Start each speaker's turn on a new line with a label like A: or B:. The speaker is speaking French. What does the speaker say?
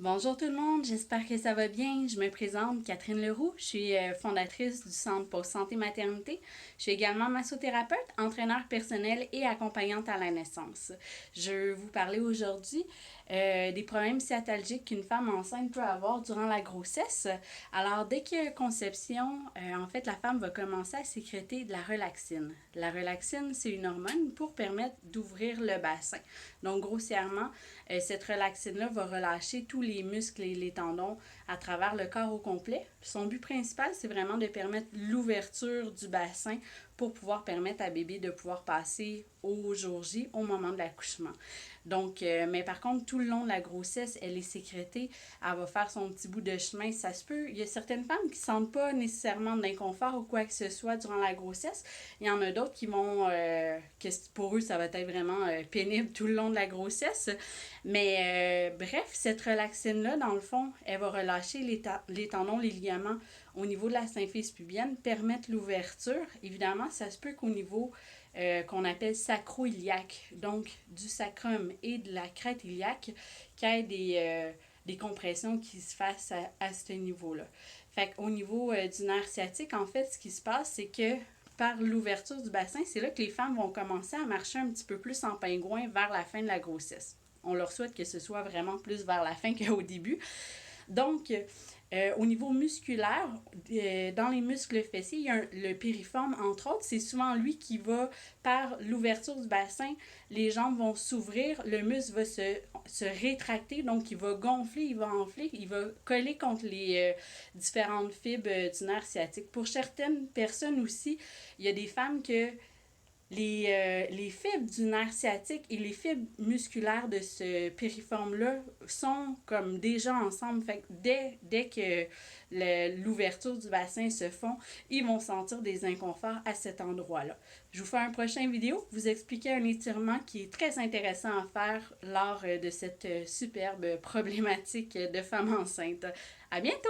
A: Bonjour tout le monde, j'espère que ça va bien. Je me présente Catherine Leroux, je suis fondatrice du Centre pour santé maternité. Je suis également massothérapeute, entraîneur personnel et accompagnante à la naissance. Je vais vous parler aujourd'hui des problèmes sciatalgiques qu'une femme enceinte peut avoir durant la grossesse. Alors, dès qu'il y a conception, en fait, la femme va commencer à sécréter de la relaxine. La relaxine, c'est une hormone pour permettre d'ouvrir le bassin. Donc, grossièrement, cette relaxine-là va relâcher tous les muscles et les tendons à travers le corps au complet. Son but principal, c'est vraiment de permettre l'ouverture du bassin pour pouvoir permettre à bébé de pouvoir passer au jour J, au moment de l'accouchement. Donc, mais par contre, tout le long de la grossesse, elle est sécrétée, elle va faire son petit bout de chemin. Ça se peut, il y a certaines femmes qui ne sentent pas nécessairement d'inconfort ou quoi que ce soit durant la grossesse. Il y en a d'autres qui vont, que pour eux, ça va être vraiment pénible tout le long de la grossesse. Mais bref, cette relaxine-là, dans le fond, elle va relâcher les tendons, les ligaments au niveau de la symphyse pubienne, permettre l'ouverture. Évidemment, ça se peut qu'au niveau qu'on appelle sacro-iliaque, donc du sacrum et de la crête iliaque, qu'il y ait des compressions qui se fassent à ce niveau-là. Fait qu'au niveau du nerf sciatique, en fait, ce qui se passe, c'est que par l'ouverture du bassin, c'est là que les femmes vont commencer à marcher un petit peu plus en pingouin vers la fin de la grossesse. On leur souhaite que ce soit vraiment plus vers la fin qu'au début. Donc, au niveau musculaire, dans les muscles fessiers, il y a le piriforme, entre autres. C'est souvent lui qui va, par l'ouverture du bassin, les jambes vont s'ouvrir, le muscle va se rétracter, donc il va gonfler, il va enfler, il va coller contre les différentes fibres du nerf sciatique. Pour certaines personnes aussi, il y a des femmes que les fibres du nerf sciatique et les fibres musculaires de ce piriforme-là sont comme déjà ensemble. Fait que dès que l'ouverture du bassin se fond, ils vont sentir des inconforts à cet endroit-là. Je vous fais un prochain vidéo, vous expliquer un étirement qui est très intéressant à faire lors de cette superbe problématique de femme enceinte. À bientôt!